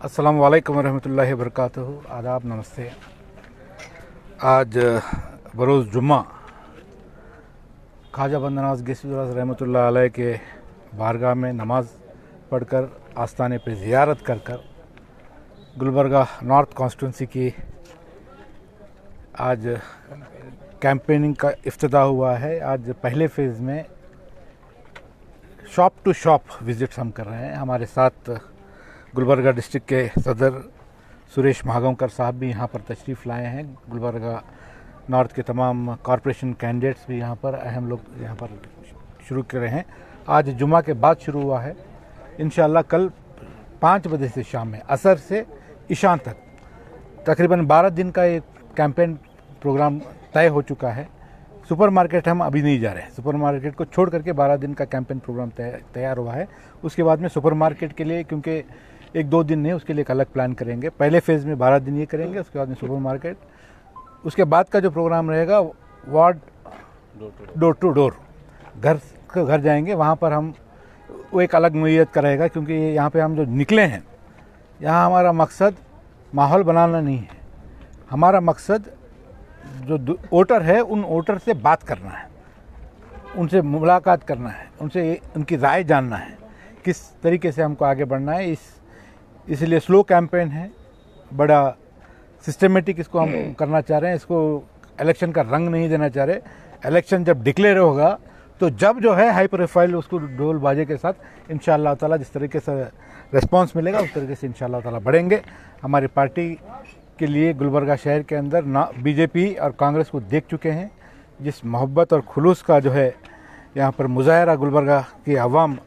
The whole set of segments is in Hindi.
अस्सलाम वालेकुम रहमतुल्लाहि वबरकातुहू। आदाब, नमस्ते। आज बरोज़ जुम्मा ख्वाजा बंदनाज गिस्वास रहमतुल्लाह अलैह के बारगाह में नमाज पढ़कर आस्थाने पे ज़ियारत कर कर गुलबर्गा नॉर्थ कॉन्स्टिट्यूंसी की आज कैंपेनिंग का इफ्तिताह हुआ है। आज पहले फेज़ में शॉप टू शॉप विज़िट्स हम कर रहे हैं। हमारे साथ गुलबर्गा डिस्ट्रिक्ट के सदर सुरेश महागांवकर साहब भी यहाँ पर तशरीफ़ लाए हैं। गुलबर्गा नॉर्थ के तमाम कॉरपोरेशन कैंडिडेट्स भी यहाँ पर अहम लोग यहाँ पर शुरू कर रहे हैं। आज जुम्मा के बाद शुरू हुआ है। इंशाअल्लाह कल 5 बजे से शाम में असर से इशान तक तकरीबन 12 दिन का एक कैंपेन प्रोग्राम तय हो चुका है। सुपर मार्केट हम अभी नहीं जा रहे हैं। सुपर मार्केट को छोड़ करके 12 दिन का कैंपेन प्रोग्राम तैयार हुआ है। उसके बाद में सुपर मार्केट के लिए, क्योंकि 1-2 दिन नहीं, उसके लिए एक अलग प्लान करेंगे। पहले फेज़ में 12 दिन ये करेंगे, उसके बाद में सुपर मार्केट। उसके बाद का जो प्रोग्राम रहेगा वार्ड डोर टू डोर, घर जाएंगे। वहाँ पर हम वो एक अलग नोयत का रहेगा, क्योंकि यहाँ पे हम जो निकले हैं, यहाँ हमारा मकसद माहौल बनाना नहीं है। हमारा मकसद जो वोटर है उन वोटर से बात करना है, उनसे मुलाकात करना है, उनसे उनकी राय जानना है, किस तरीके से हमको आगे बढ़ना है। इसलिए स्लो कैंपेन है, बड़ा सिस्टमेटिक इसको हम करना चाह रहे हैं। इसको इलेक्शन का रंग नहीं देना चाह रहे। इलेक्शन जब डिक्लेयर होगा तो जब जो है हाई प्रोफाइल उसको ढोल बाजे के साथ इंशाअल्लाह ताला जिस तरीके से रिस्पांस मिलेगा उस तरीके से इंशाअल्लाह ताला बढ़ेंगे। हमारी पार्टी के लिए गुलबर्गा शहर के अंदर ना बीजेपी और कांग्रेस को देख चुके हैं। जिस मोहब्बत और खुलूस का जो है यहाँ पर मुजाहरा गुलबर्गा की आवाम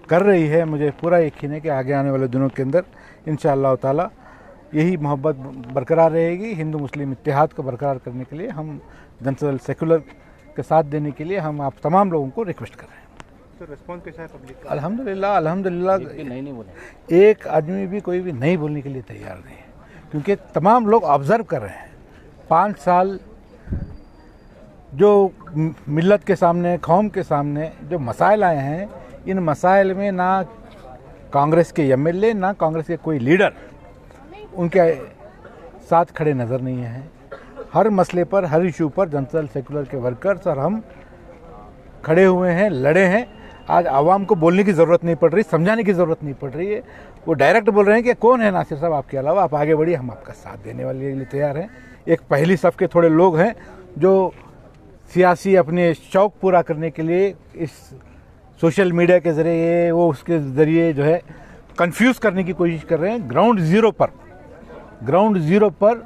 कर रही है, मुझे पूरा यकीन है कि आगे आने वाले दिनों के अंदर इंशाअल्लाह ताला यही मोहब्बत बरकरार रहेगी। हिंदू मुस्लिम इत्तेहाद को बरकरार करने के लिए हम जनता दल सेकुलर के साथ देने के लिए हम आप तमाम लोगों को रिक्वेस्ट कर रहे हैं। तो रिस्पॉन्स कैसा है पब्लिक का? अल्हम्दुलिल्लाह नहीं बोले, एक आदमी भी कोई भी नहीं बोलने के लिए तैयार नहीं है, क्योंकि तमाम लोग ऑब्ज़र्व कर रहे हैं। 5 साल जो मिल्लत के सामने, कौम के सामने जो मसाइल आए हैं, इन मसाइल में ना कांग्रेस के एमएलए ना कांग्रेस के कोई लीडर उनके साथ खड़े नज़र नहीं हैं। हर मसले पर, हर इशू पर जनता दल सेकुलर के वर्कर्स और हम खड़े हुए हैं, लड़े हैं। आज आवाम को बोलने की ज़रूरत नहीं पड़ रही, समझाने की ज़रूरत नहीं पड़ रही है। वो डायरेक्ट बोल रहे हैं कि कौन है नासिर साहब आपके अलावा, आप आगे बढ़िए, हम आपका साथ देने वाले लिए तैयार हैं। एक पहली सफ़ के थोड़े लोग हैं जो सियासी अपने शौक़ पूरा करने के लिए इस सोशल मीडिया के ज़रिए, वो उसके ज़रिए जो है कंफ्यूज करने की कोशिश कर रहे हैं। ग्राउंड ज़ीरो पर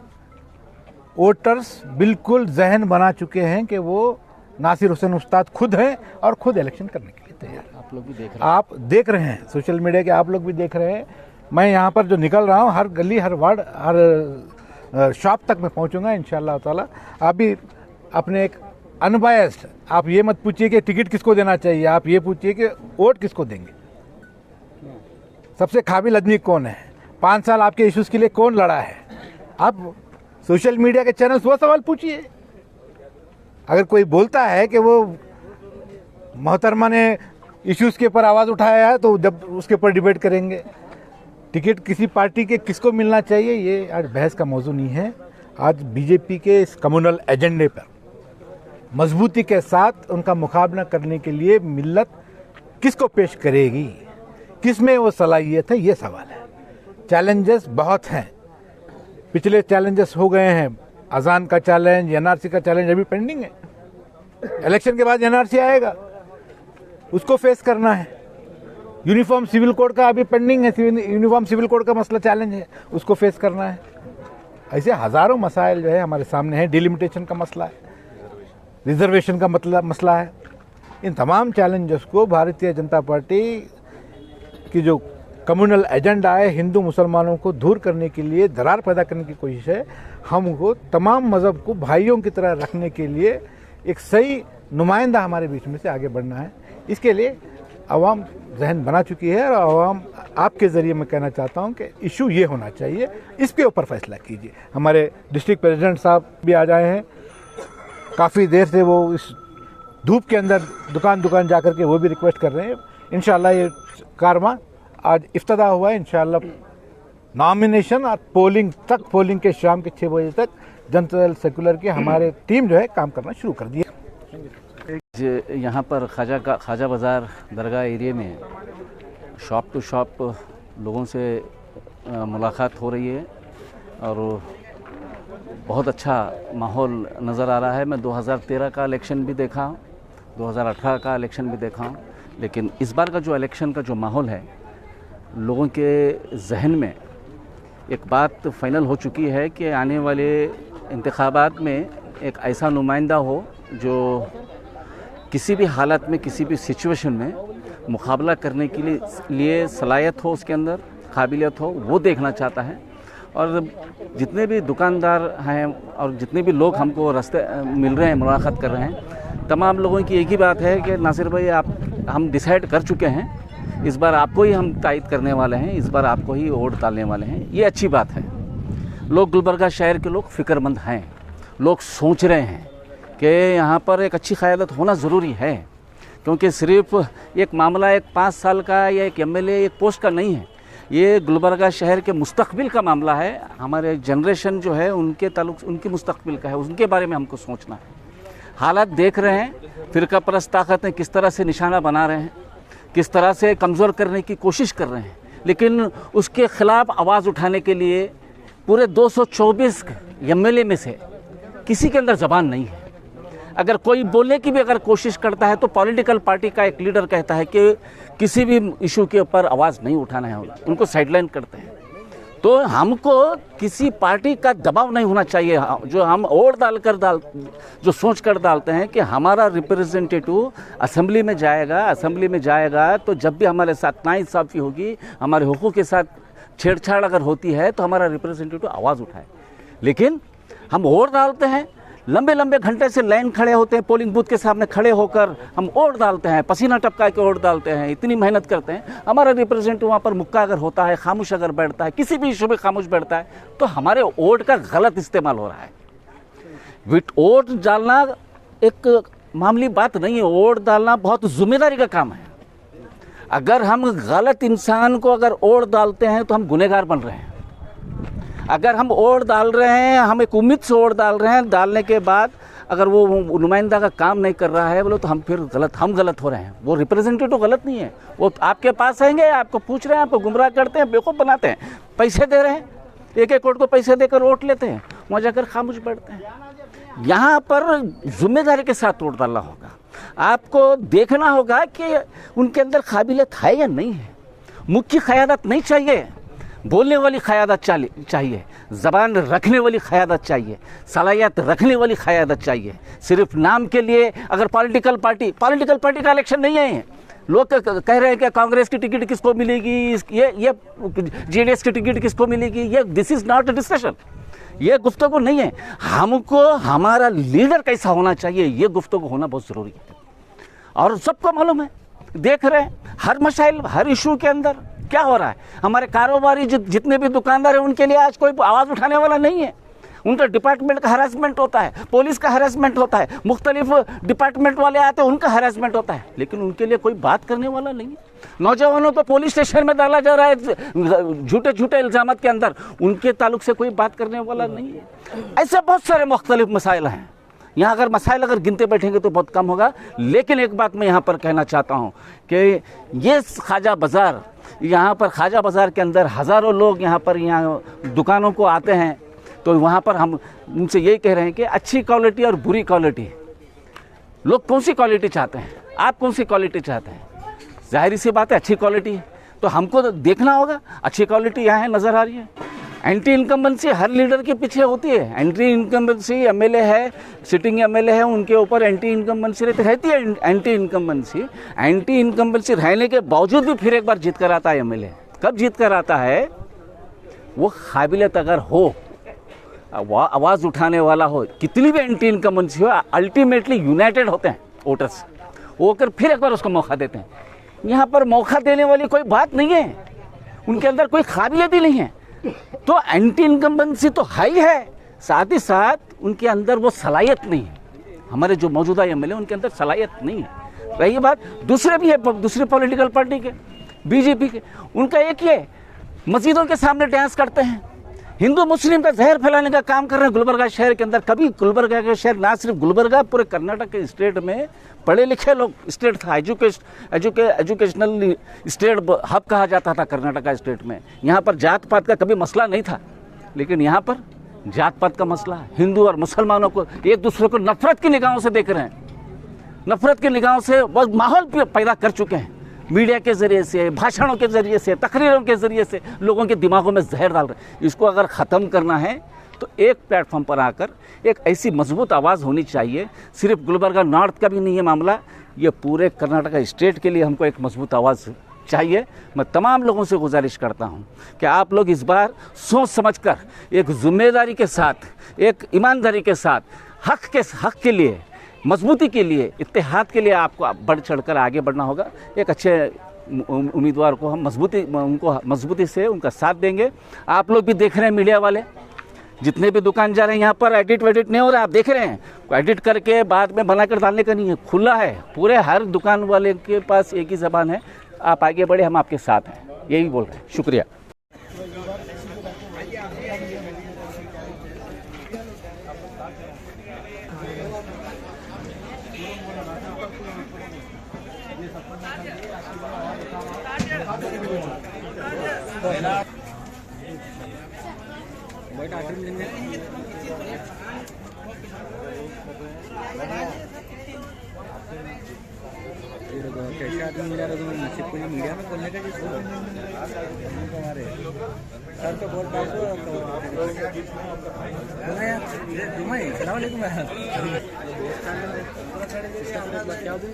वोटर्स बिल्कुल जहन बना चुके हैं कि वो नासिर हुसैन उस्ताद खुद हैं और खुद इलेक्शन करने के लिए तैयार। आप लोग भी देख रहे हैं सोशल मीडिया के, आप लोग भी देख रहे हैं। मैं यहाँ पर जो निकल रहा हूँ, हर गली, हर वार्ड, हर शॉप तक मैं पहुँचूँगा इंशाअल्लाह ताला। आप भी अपने एक अनबायस्ड, आप ये मत पूछिए कि टिकट किसको देना चाहिए, आप ये पूछिए कि वोट किसको देंगे, सबसे काबिल आदमी कौन है, 5 साल आपके इश्यूज़ के लिए कौन लड़ा है। आप सोशल मीडिया के चैनल्स वो सवाल पूछिए। अगर कोई बोलता है कि वो मोहतरमा ने इश्यूज़ के ऊपर आवाज़ उठाया है, तो जब उसके ऊपर डिबेट करेंगे। टिकट किसी पार्टी के किसको मिलना चाहिए, ये आज बहस का मौजू नहीं है। आज बीजेपी के इस कम्युनल एजेंडे पर मजबूती के साथ उनका मुकाबला करने के लिए मिल्लत किसको पेश करेगी, किस में वो सलाहियत है, ये सवाल है। चैलेंजेस बहुत हैं, पिछले चैलेंजेस हो गए हैं। अजान का चैलेंज, एनआरसी का चैलेंज अभी पेंडिंग है। इलेक्शन के बाद एनआरसी आएगा, उसको फेस करना है। यूनिफॉर्म सिविल कोड का अभी पेंडिंग है, यूनिफॉर्म सिविल कोड का मसला चैलेंज है, उसको फेस करना है। ऐसे हज़ारों मसाइल जो है हमारे सामने हैं। डिलिमिटेशन का मसला है, रिजर्वेशन का मसला है। इन तमाम चैलेंजेस को भारतीय जनता पार्टी की जो कम्युनल एजेंडा है, हिंदू मुसलमानों को दूर करने के लिए, दरार पैदा करने की कोशिश है। हमको तमाम मज़हब को भाइयों की तरह रखने के लिए एक सही नुमाइंदा हमारे बीच में से आगे बढ़ना है। इसके लिए आवाम जहन बना चुकी है और आवाम आपके ज़रिए मैं कहना चाहता हूं कि इशू ये होना चाहिए, इसके ऊपर फैसला कीजिए। हमारे डिस्ट्रिक्ट प्रेसिडेंट साहब भी आ जाए हैं, काफ़ी देर से वो इस धूप के अंदर दुकान जाकर के वो भी रिक्वेस्ट कर रहे हैं। इंशाअल्लाह ये कारवां आज इफ्तिताह हुआ है। इंशाअल्लाह नॉमिनेशन और पोलिंग तक, पोलिंग के शाम के 6 बजे तक जनता दल सेकुलर की हमारे टीम जो है काम करना शुरू कर दिया। यहाँ पर ख्वाजा बाज़ार दरगाह एरिया में शॉप टू शॉप लोगों से मुलाकात हो रही है और बहुत अच्छा माहौल नज़र आ रहा है। मैं 2013 का इलेक्शन भी देखा, 2018 का इलेक्शन भी देखा हूँ, लेकिन इस बार का जो इलेक्शन का जो माहौल है, लोगों के जहन में एक बात फाइनल हो चुकी है कि आने वाले इंतखाबात में एक ऐसा नुमाइंदा हो जो किसी भी हालत में, किसी भी सिचुएशन में मुकाबला करने के लिए सलाहियत हो, उसके अंदर काबिलियत हो, वो देखना चाहता है। और जितने भी दुकानदार हैं और जितने भी लोग हमको रास्ते मिल रहे हैं, मुलाकात कर रहे हैं, तमाम लोगों की एक ही बात है कि नासिर भाई हम डिसाइड कर चुके हैं, इस बार आपको ही हम तायद करने वाले हैं, इस बार आपको ही वोट डालने वाले हैं। ये अच्छी बात है। लोग गुलबर्गा शहर के लोग फ़िक्रमंद हैं, लोग सोच रहे हैं कि यहाँ पर एक अच्छी क़यादत होना ज़रूरी है, क्योंकि सिर्फ एक मामला एक 5 साल का या एक MLA एक पोस्ट का नहीं है, ये गुलबर्गा शहर के मुस्तकबिल का मामला है। हमारे जनरेशन जो है उनके ताल्लुक, उनके मुस्तकबिल का है, उनके बारे में हमको सोचना है। हालात देख रहे हैं, फ़िरका परस्त ताकतें किस तरह से निशाना बना रहे हैं, किस तरह से कमज़ोर करने की कोशिश कर रहे हैं, लेकिन उसके ख़िलाफ़ आवाज़ उठाने के लिए पूरे 224 MLA में से किसी के अंदर ज़बान नहीं है। अगर कोई बोलने की भी अगर कोशिश करता है तो पॉलिटिकल पार्टी का एक लीडर कहता है कि किसी भी इशू के ऊपर आवाज़ नहीं उठाना है, उनको साइडलाइन करते हैं। तो हमको किसी पार्टी का दबाव नहीं होना चाहिए। जो हम वोट जो सोच कर डालते हैं कि हमारा रिप्रेजेंटेटिव असेंबली में जाएगा तो जब भी हमारे साथ नाइंसाफ़ी होगी, हमारे हुकूक़ के साथ छेड़छाड़ अगर होती है तो हमारा रिप्रेजेंटेटिव आवाज़ उठाए। लेकिन हम वोट डालते हैं, लंबे लंबे घंटे से लाइन खड़े होते हैं, पोलिंग बूथ के सामने खड़े होकर हम वोट डालते हैं, पसीना टपका के वोट डालते हैं, इतनी मेहनत करते हैं। हमारा रिप्रेजेंटेटिव वहाँ पर मुक्का अगर होता है, खामोश अगर बैठता है, किसी भी इशू में खामोश बैठता है, तो हमारे वोट का गलत इस्तेमाल हो रहा है। वोट डालना एक मामूली बात नहीं है, वोट डालना बहुत जिम्मेदारी का काम है। अगर हम गलत इंसान को अगर वोट डालते हैं तो हम गुनहगार बन रहे हैं। अगर हम वोट डाल रहे हैं, हम एक उम्मीद से वोट डाल रहे हैं, डालने के बाद अगर वो नुमाइंदा का काम नहीं कर रहा है बोलो तो हम फिर हम गलत हो रहे हैं। वो रिप्रेजेंटेटिव गलत नहीं है, वो आपके पास आएंगे, आपको पूछ रहे हैं, आपको गुमराह करते हैं, बेवकूफ़ बनाते हैं, पैसे दे रहे हैं, एक वोट को पैसे देकर वोट लेते हैं, वहाँ जाकर खामोश बैठते हैं। यहाँ पर जिम्मेदारी के साथ वोट डालना होगा। आपको देखना होगा कि उनके अंदर काबिलियत है या नहीं है। मुख्य क़यादत नहीं चाहिए, बोलने वाली क़यादत चाहिए, ज़बान रखने वाली क़यादत चाहिए, सलाहियत रखने वाली क़यादत चाहिए। सिर्फ नाम के लिए अगर पॉलिटिकल पार्टी का इलेक्शन नहीं है। लोग कह रहे हैं कि कांग्रेस की टिकट किसको मिलेगी, ये JDS की टिकट किसको मिलेगी, ये this is not a discussion, ये गुफ्तगू नहीं है। हमको हमारा लीडर कैसा होना चाहिए, ये गुफ्तगू होना बहुत ज़रूरी है। और सबको मालूम है, देख रहे हैं हर मसाइल, हर इशू के अंदर क्या हो रहा है। हमारे कारोबारी जितने भी दुकानदार हैं उनके लिए आज कोई आवाज़ उठाने वाला नहीं है। उनका डिपार्टमेंट का हरासमेंट होता है, पुलिस का हरासमेंट होता है, मुख्तलिफ डिपार्टमेंट वाले आते हैं, उनका हरासमेंट होता है, लेकिन उनके लिए कोई बात करने वाला नहीं है। नौजवानों को पुलिस स्टेशन में डाला जा रहा है झूठे इल्ज़ामात के अंदर, उनके ताल्लुक से कोई बात करने वाला नहीं है। ऐसे बहुत सारे मुख्तलिफ मसाइल हैं। यहाँ अगर मसाइल अगर गिनते बैठेंगे तो बहुत कम होगा। लेकिन एक बात मैं यहाँ पर कहना चाहता हूँ कि ये ख्वाजा बाज़ार, यहाँ पर ख्वाजा बाज़ार के अंदर हज़ारों लोग यहाँ दुकानों को आते हैं, तो वहाँ पर हम उनसे यही कह रहे हैं कि अच्छी क्वालिटी और बुरी क्वालिटी, लोग कौन सी क्वालिटी चाहते हैं, आप कौन सी क्वालिटी चाहते हैं। जाहिर सी बात है अच्छी क्वालिटी है, तो हमको तो देखना होगा अच्छी क्वालिटी यहाँ है, नज़र आ रही है। एंटी इनकम्बेंसी हर लीडर के पीछे होती है। एंटी इनकम्बेंसी MLA है, सिटिंग MLA है, उनके ऊपर एंटी इनकम्बेंसी रहती है। एंटी इनकम्बेंसी रहने के बावजूद भी फिर एक बार जीत कर आता है MLA। कब जीत कर आता है, वो काबिलियत अगर हो, आवाज़ उठाने वाला हो, कितनी भी एंटी इनकम्बेंसी हो, अल्टीमेटली यूनाइटेड होते हैं वोटर्स, वो कर फिर एक बार उसको मौका देते हैं। यहाँ पर मौका देने वाली कोई बात नहीं है, उनके अंदर कोई काबिलियत ही नहीं है। तो एंटी इनकम्बेंसी तो हाई है, साथ ही साथ उनके अंदर वो सलाहियत नहीं है। हमारे जो मौजूदा MLA उनके अंदर सलाहियत नहीं है। रही बात दूसरे भी है, दूसरे पॉलिटिकल पार्टी के, BJP के, उनका एक ये मस्जिदों के सामने डांस करते हैं, हिंदू मुस्लिम का जहर फैलाने का काम कर रहे हैं गुलबर्गा शहर के अंदर। कभी गुलबर्गा का शहर, ना सिर्फ गुलबर्गा, पूरे कर्नाटक के स्टेट में पढ़े लिखे लोग स्टेट था, एजुकेशनल स्टेट हब कहा जाता था कर्नाटक का स्टेट में। यहाँ पर जात पात का कभी मसला नहीं था, लेकिन यहाँ पर जात पात का मसला, हिंदू और मुसलमानों को एक दूसरे को नफरत की निगाहों से देख रहे हैं, नफरत की निगाहों से बहुत माहौल पैदा कर चुके हैं। मीडिया के ज़रिए से, भाषणों के ज़रिए से, तकरीरों के ज़रिए से लोगों के दिमागों में जहर डाल रहे हैं। इसको अगर ख़त्म करना है तो एक प्लेटफॉर्म पर आकर एक ऐसी मजबूत आवाज़ होनी चाहिए। सिर्फ गुलबर्गा नॉर्थ का भी नहीं है मामला, ये पूरे कर्नाटक स्टेट के लिए हमको एक मजबूत आवाज़ चाहिए। मैं तमाम लोगों से गुजारिश करता हूं कि आप लोग इस बार सोच समझकर, एक जिम्मेदारी के साथ, एक ईमानदारी के साथ, हक के लिए, मजबूती के लिए, इत्तेहाद के लिए आपको बढ़ चढ़कर आगे बढ़ना होगा। एक अच्छे उम्मीदवार को हम मजबूती से उनका साथ देंगे। आप लोग भी देख रहे हैं, मीडिया वाले जितने भी दुकान जा रहे हैं, यहाँ पर एडिट वेडिट नहीं हो रहा, आप देख रहे हैं। एडिट करके बाद में बनाकर डालने का नहीं है, खुला है, पूरे हर दुकान वाले के पास एक ही ज़बान है। आप आगे बढ़े, हम आपके साथ हैं, यही बोल रहे हैं। शुक्रिया। कैसे आदमी मिला रहा तुम्हें नसीब को मीडिया में बोलने का जिसको हमारे सर तो बहुत बात क्या होते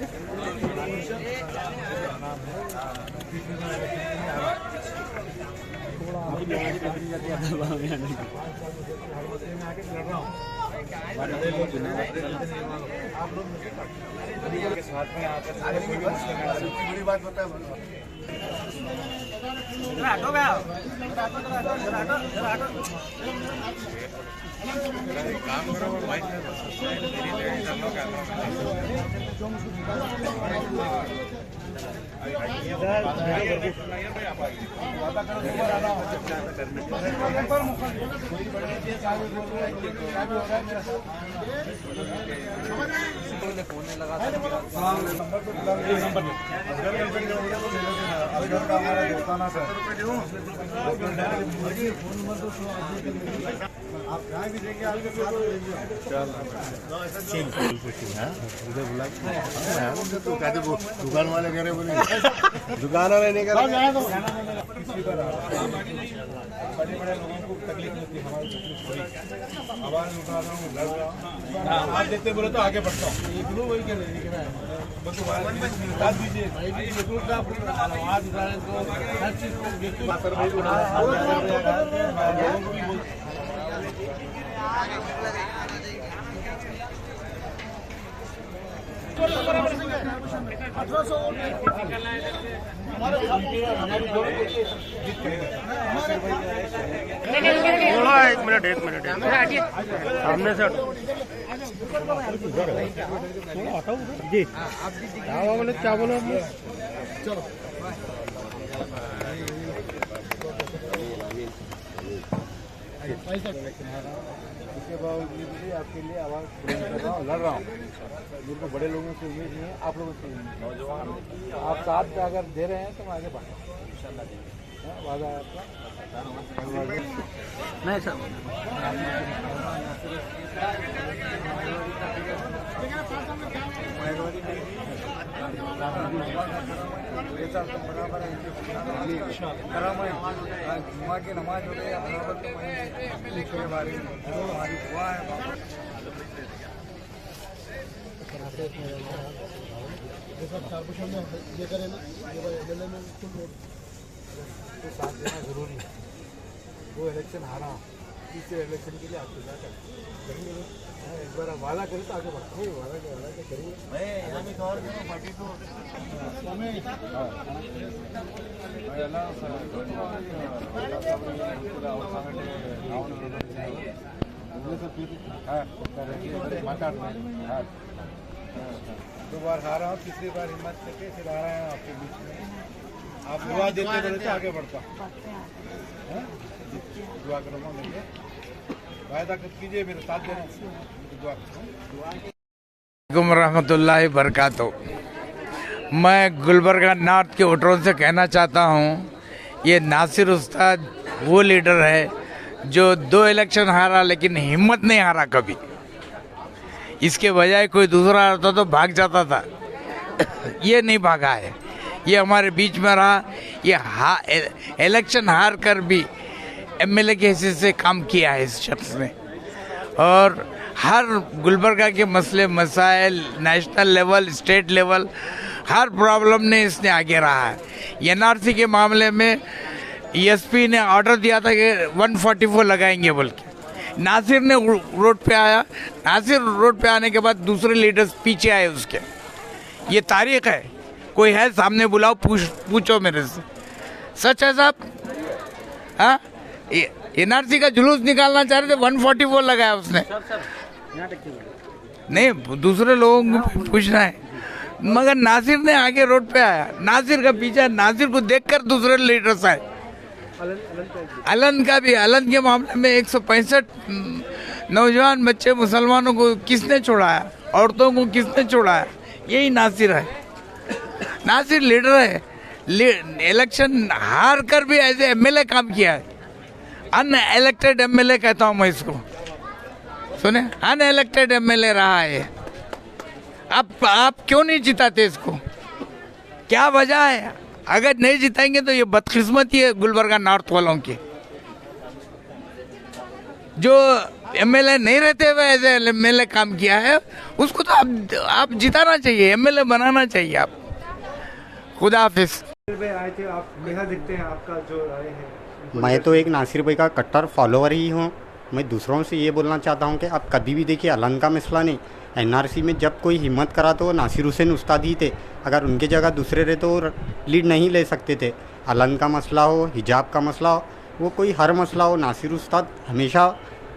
साथ में आकर बड़ी बात बताया काम करो और माइक फोन लगा आप जहाँ भी देंगे आपके दुकान वाले कह रहे बोले दुकान वाले नहीं कर रहे। बड़े बड़े लोगों को तकलीफ होती है, हमारी तकलीफ थोड़ी आवाज उठा रहा हूँ, लड़ रहा हूँ। आज देखते बोले तो आगे बढ़ता हूँ, वही कह रहे हैं बता दीजिए आवाज उठा रहे तो हर चीज एक मिनट सामने से जी क्या बोलो चलो इसके बावजूद भी आपके लिए आवाज़ बुलंद कर रहा हूँ, लड़ रहा हूँ। मेरे को बड़े लोगों से उम्मीद नहीं है, आप लोगों से उम्मीद है। आप साथ में अगर दे रहे हैं तो मैं आगे बढ़ता हूँ, इंशाल्लाह देंगे। वादा है आपका? नहीं सर, बराबर है जुम्मा की नमाज हो गई बराबर के बारे में हमारी दुआ है। ये करें ना तो साथ देना जरूरी है। वो इलेक्शन हारा, तीसरे इलेक्शन के लिए आपके साथ करेंगे। एक बार वादा करें तो आगे बढ़ते हैं, वादा करेंगे। आगामी दौर में पार्टी को दो बार हारा हूँ, तीसरी बार हिम्मत करके फिर आ रहे हैं आपके बीच में। आप दुआ देते बोले तो आगे बढ़ता हैं? दुआ करूँगा मिलके वायदा कीजिए मेरे साथ देना दुआ रहमतुल्लाहि बरकातहू। मैं गुलबर्गा नॉर्थ के वोटरों से कहना चाहता हूँ, ये नासिर उस्ताद वो लीडर है जो 2 इलेक्शन हारा लेकिन हिम्मत नहीं हारा कभी। इसके बजाय कोई दूसरा होता तो भाग जाता था, ये नहीं भागा है, ये हमारे बीच में रहा। ये इलेक्शन हार कर भी एमएलए के हैसियत से काम किया है इस शख्स ने, और हर गुलबर्गा के मसले मसाइल नेशनल लेवल स्टेट लेवल हर प्रॉब्लम ने इसने आगे रहा है। एनआरसी के मामले में एसपी ने ऑर्डर दिया था कि 144 लगाएंगे बोल के, नासिर ने रोड पे आया, नासिर रोड पे आने के बाद दूसरे लीडर्स पीछे आए उसके। ये तारीख है, कोई है सामने बुलाओ, पूछो मेरे से, सच है साहब। हाँ, एनआरसी का जुलूस निकालना चाह रहे थे, 144 लगाया उसने। नहीं, दूसरे लोगों को पूछना है, मगर नासिर ने आगे रोड पे आया, नासिर का पीछा, नासिर को देखकर दूसरे लीडर्स आए। अलन का भी, अलन के मामले में 165 नौजवान बच्चे मुसलमानों को किसने छोड़ाया, औरतों को किसने छोड़ाया, यही नासिर है। नासिर लीडर है, इलेक्शन हार कर भी ऐसे एमएलए काम किया है। अनइलेक्टेड एमएलए कहता हूँ मैं इसको, सुने, अनइलेक्टेड एमएलए रहा है। आप क्यों नहीं जिताते इसको, क्या वजह है? अगर नहीं जिताएंगे तो ये बदकिस्मती है गुलबर्गा नॉर्थ वालों की। जो एमएलए नहीं रहते हुए ऐसे एमएलए काम किया है, उसको तो आप जिताना चाहिए, एमएलए बनाना चाहिए आप। खुदा हाफिज। आए थे आप, कैसा दिखते हैं, आपका जो राय है? मैं तो एक नासिर भाई का कट्टर फॉलोवर ही हूँ। मैं दूसरों से ये बोलना चाहता हूँ कि आप कभी भी देखिए, अलन का मसला नहीं, एनआरसी में जब कोई हिम्मत करा तो नासिर हुसैन उस्ताद ही थे। अगर उनके जगह दूसरे रहे तो लीड नहीं ले सकते थे। अलन का मसला हो, हिजाब का मसला हो, वो कोई हर मसला हो, नासिर उस्ताद हमेशा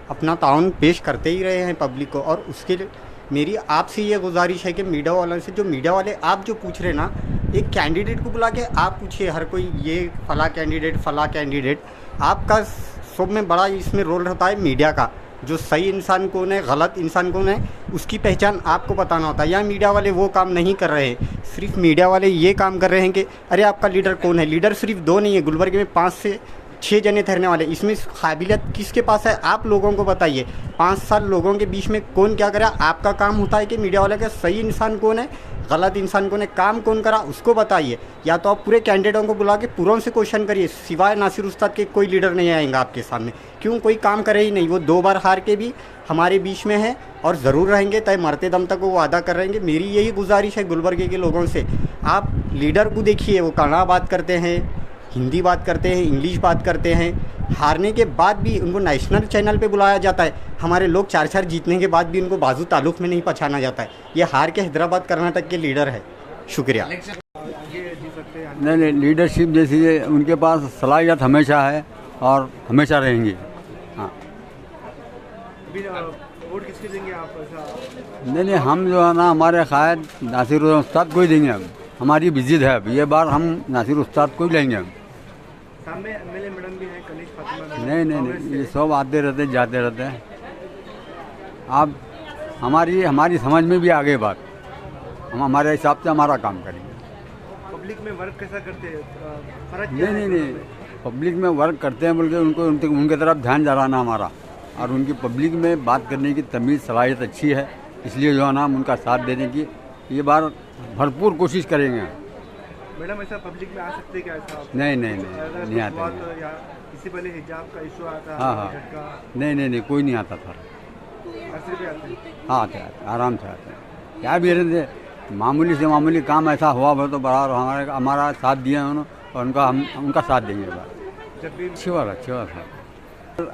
अपना ताउन पेश करते ही रहे हैं पब्लिक को। और उसके लिए मेरी आपसे ये गुजारिश है कि मीडिया वालों से, जो मीडिया वाले आप जो पूछ रहे ना, एक कैंडिडेट को बुला के आप पूछिए, हर कोई ये फला कैंडिडेट। आपका सब में बड़ा इसमें रोल रहता है मीडिया का, जो सही इंसान कौन है, गलत इंसान कौन है, उसकी पहचान आपको बताना होता है। या मीडिया वाले वो काम नहीं कर रहे हैं, सिर्फ मीडिया वाले ये काम कर रहे हैं कि अरे आपका लीडर कौन है। लीडर सिर्फ 2 नहीं है, गुलबर्गे में 5 से 6 जने ठहरने वाले। इसमें काबिलियत किसके पास है, आप लोगों को बताइए। 5 साल लोगों के बीच में कौन क्या करा, आपका काम होता है कि मीडिया वाले का सही इंसान कौन है, गलत इंसान कौन है, काम कौन करा, उसको बताइए। या तो आप पूरे कैंडिडेटों को बुला के पूरों से क्वेश्चन करिए, सिवाय नासिर उस्ताद के कोई लीडर नहीं आएगा आपके सामने। क्यों, कोई काम करे ही नहीं। वो 2 बार हार के भी हमारे बीच में है और ज़रूर रहेंगे, तय मरते दम तक वो वादा कर रहेंगे। मेरी यही गुजारिश है गुलबर्गे के लोगों से, आप लीडर को देखिए, वो कन्नड़ा बात करते हैं, हिंदी बात करते हैं, इंग्लिश बात करते हैं। हारने के बाद भी उनको नेशनल चैनल पे बुलाया जाता है। हमारे लोग 4 जीतने के बाद भी उनको बाजू ताल्लुक़ में नहीं पहचाना जाता है। ये हार के हैदराबाद कर्नाटक के लीडर है। शुक्रिया। नहीं, लीडरशिप जैसी है, उनके पास सलाहियत हमेशा है और हमेशा रहेंगी। हाँ, वोट किसके देंगे आप? ऐसा नहीं, हम जो है ना, हमारे कायद नासिर उस्ताद को ही देंगे। अब हमारी भी जिद है, अब ये बार हम नासिर उस्ताद को ही लेंगे। हम सामने एमएलए मैडम भी हैं, कनीज फातिमा। नहीं, ये सब आते रहते जाते रहते हैं। आप हमारी समझ में भी आ गई बात, हम हमारे हिसाब से हमारा काम करेंगे। पब्लिक में वर्क कैसा करते हैं, फर्क क्या है? नहीं, पब्लिक में वर्क करते हैं बोल के उनके तरफ ध्यान जलाना हमारा, और उनकी पब्लिक में बात करने की तमीज़ सलाहियत अच्छी है, इसलिए जो है ना, हम उनका साथ देने की ये बार भरपूर कोशिश करेंगे। मैडम ऐसा पब्लिक में आ सकते हैं क्या? ऐसा नहीं आते। इससे पहले हिजाब का इशू आता है। हाँ, नहीं, कोई नहीं आता था। हाँ, आते आराम से आते हैं। क्या भी रहते, मामूली से मामूली काम ऐसा हुआ तो बराबर हमारा साथ दिया उन्होंने, और उनका साथ देंगे जब भी। अच्छी बात है।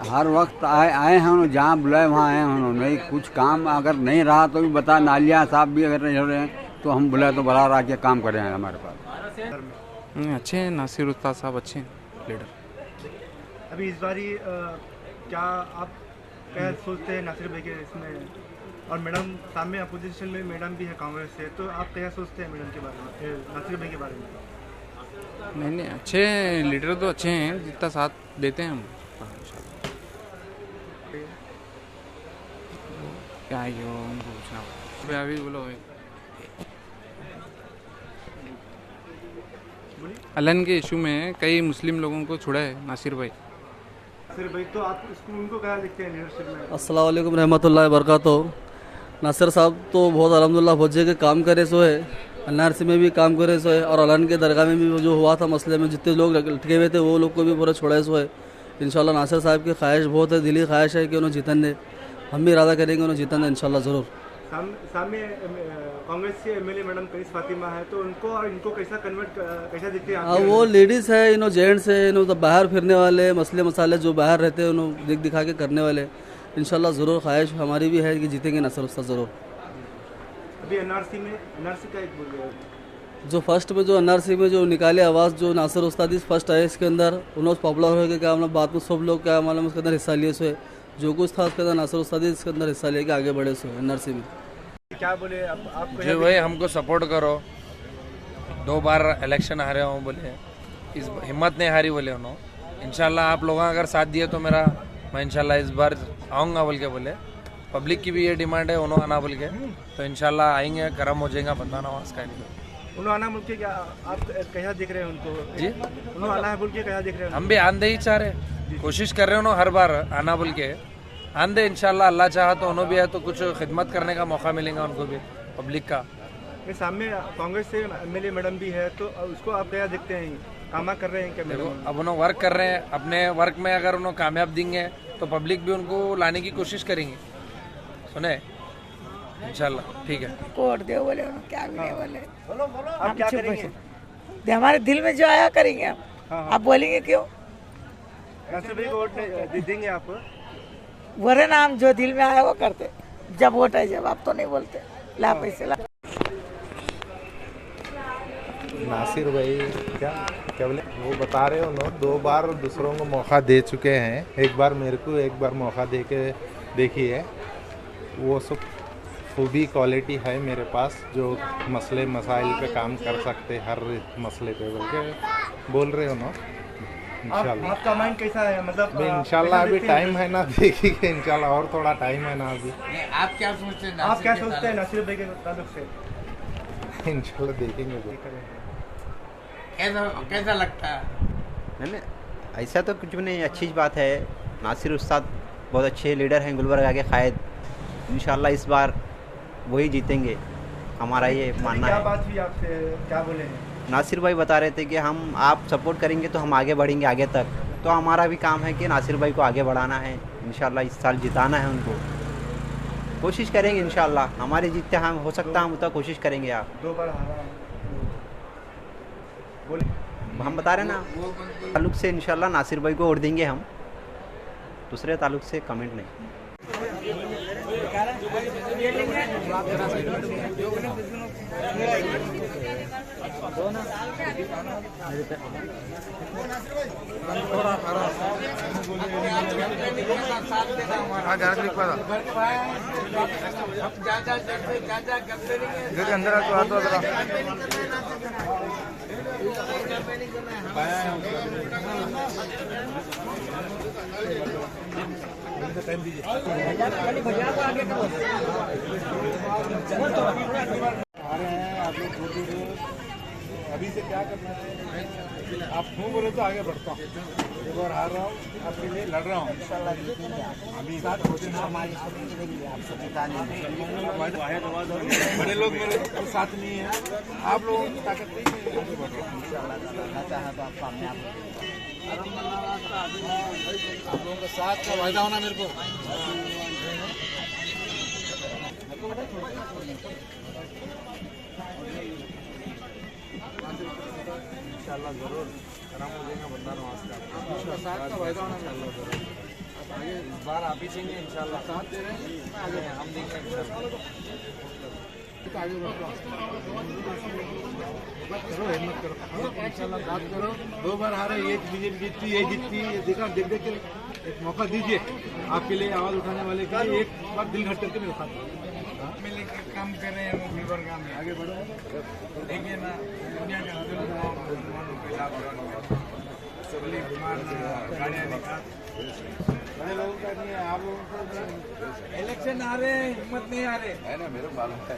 हर वक्त आए हैं उन्होंने, जहाँ बुलाए वहाँ आए हैं उन्होंने। कुछ काम अगर नहीं रहा तो भी बता, नालियाँ साफ भी अगर नहीं हो रहे हैं तो हम बुलाए तो बराबर आके काम कर रहे हैं हमारे पास। अच्छे हैं नासिर उस्ताद साहब, अच्छे हैं लीडर। अभी इस बारी क्या आप क्या सोचते हैं नासिर भाई के इसमें? और मैडम सामने अपोजिशन में मैडम भी है कांग्रेस से, तो आप क्या सोचते हैं मैडम के बारे में, नासिर भाई के बारे में? नहीं अच्छे लीडर तो अच्छे हैं, जितना साथ देते हैं हम। क्या है यो उनको पूछना होगा। अभी बोलो अलन के इशू में कई मुस्लिम लोगों को छुड़ा है नासिर भाई। नासिर भाई तो आप इसको उनको क्या लिखते हैं लीडरशिप में? अस्सलाम वालेकुम रहमतुल्लाहि बरकातहू। नासिर साहब तो बहुत अल्हम्दुलिल्लाह बहुत जगह काम करे सो है, एनआरसी में भी काम करे सो है, और अलन के दरगाह में भी जो हुआ था मसले में जितने लोग लटके हुए थे वो लोग को भी पूरा छोड़ा सो है। इंशाल्लाह नासिर साहब की ख्वाहिश बहुत है, दिली ख्वाहिश है कि उन्हें जीतन दे। हम भी इरादा करेंगे उन्हें जीतन दे इंशाल्लाह ज़रूर। सामने कांग्रेस के एमएलए मैडम कनीस फातिमा है, तो उनको और इनको कैसा कैसा दिखते हैं? हाँ, वो लेडीज़ है, इन्हों जेंट्स है, इन्हों तो बाहर फिरने वाले मसले मसाले जो बाहर रहते हैं उन्होंने दिख दिखा के करने वाले। इंशाल्लाह ज़रूर ख्वाहिश हमारी भी है कि जीतेंगे नासिर उस्ताद ज़रूर। अभी एनआरसी का एक बोल रहे जो फर्स्ट में जो एनआरसी में जो निकाले आवाज़ जो नासिर उस्ताद फर्स्ट आए इसके अंदर उन्होंने पॉपुलर हो गया, क्या मतलब बात में सब लोग क्या मालूम उसके अंदर हिस्सा लिए सो है, जो कुछ था उसके अंदर नासिर उस्ताद इसके अंदर हिस्सा लेके आगे बढ़े सो एनआरसी में। क्या बोले आप जी भाई हमको सपोर्ट करो, 2 बार इलेक्शन हारे हूँ बोले, इस हिम्मत नहीं हारी बोले उन्होंने। इंशाल्लाह आप लोगों अगर साथ दिए तो मैं इंशाल्लाह इस बार आऊँगा बोल के बोले। पब्लिक की भी ये डिमांड है उन्होंने आना बोल के, तो इंशाल्लाह आएंगे, करम हो जाएगा बंदा नवाज का। उन्होंने आना बोल के क्या आप कैसा दिख रहे हैं उनको? जी उन्होंने आना है बोल के कैसा दिख रहे हैं? हम भी आंदे ही चाह रहे, कोशिश कर रहे हो हर बार आना बोल के आंदे। इंशाल्लाह अल्लाह चाहा तो उन्होंने भी है तो कुछ खिदमत करने का मौका मिलेगा उनको भी पब्लिक का। सामने कांग्रेस से एमएलए मैडम भी है, तो उसको आप क्या देखते हैं, काम कर रहे हैं क्या? देखो अब उन्होंने वर्क कर रहे हैं, अपने वर्क में अगर उन्होंने कामयाब देंगे तो पब्लिक भी उनको लाने की कोशिश करेंगे। सुने इंशाल्लाह ठीक है। कोट दे बोले क्या भी नहीं बोले, आप क्या करेंगे? हमारे दिल में जो आया करेंगे हम। आप बोलेंगे क्यों? नासिर भाई को वोट देंगे आप? बोले ना हम जो दिल में आया वो करते, जब वोट है जब आप तो नहीं बोलते ला पैसे ला। नासिर भाई क्या बोले वो बता रहे हो ना, 2 बार दूसरों को मौका दे चुके हैं, एक बार मेरे को एक बार मौका दे के देखिए। वो सब खूबी क्वालिटी है मेरे पास जो मसले मसाइल पे काम कर सकते हर मसले पे बोल के बोल रहे हो ना। इंशाल्लाह आपका माइंड कैसा है? मतलब इंशाल्लाह अभी टाइम है ना, देखिए इंशाल्लाह और थोड़ा टाइम है ना अभी। आप क्या सोचते हैं? आप क्या सोचते हैं नासिर भाई के ताल्लुक से? इंशाल्लाह देखेंगे। कैसा लगता है? नहीं ऐसा तो कुछ भी नहीं, अच्छी बात है। नासिर उस्ताद बहुत अच्छे लीडर हैं गुलबर्गा के कायद। इंशाल्लाह इस बार वही जीतेंगे, हमारा ये मानना क्या है। बात हुई आपसे, क्या बोले हैं? नासिर भाई बता रहे थे कि हम आप सपोर्ट करेंगे तो हम आगे बढ़ेंगे आगे तक, तो हमारा भी काम है कि नासिर भाई को आगे बढ़ाना है। इंशाल्लाह इस साल जिताना है उनको, कोशिश करेंगे इंशाल्लाह। हमारे जीतते हम हो सकता है हम उतना कोशिश करेंगे। आप 2 बार हारा हम बता रहे ना ताल्लुक से इंशाल्लाह नासिर भाई को वोट देंगे हम, दूसरे ताल्लुक से कमेंट नहीं। अंदर टाइम दीजिए। अभी से क्या करना है? आप क्यों बोले तो आगे बढ़ता हूँ, एक बार हार रहा हूँ आपके लिए लड़ रहा हूँ। अभी बड़े लोग मेरे साथ नहीं है, आप लोगों की ताकत नहीं है, आगे बढ़ रहा हूँ। आप लोगों का साथ का वायदा होना मेरे को। इंशाल्लाह जरूर कराम हो जाएगा बंदा नवाज का। साथ का वायदा होना इंशाल्लाह जरूर। आगे इस बार आप ही देंगे इंशाल्लाह, साथ दे रहे हैं, आगे हम देंगे इंशाल्लाह। आगे बढ़ो, हिम्मत करो, इंशाल्लाह बात करो। 2 बार हारे, एक बीजेपी जीतती, ये जीतती, ये देखा देख देख के एक मौका दीजिए आपके लिए, आवाज उठाने वाले के लिए एक बार दिल घट करके मैं उठाता हूँ। मिलकर काम कर रहे हैं वो गुलबर्गा में, आगे बढ़ो। देखिए ना दुनिया के मुसलमानों के साथ सबली गाड़ियाँ निकाल बड़े लोगों का नहीं है, आप लोगों को इलेक्शन आ रहे हैं, हिम्मत नहीं आ रहे है ना, मेरे मालूम है।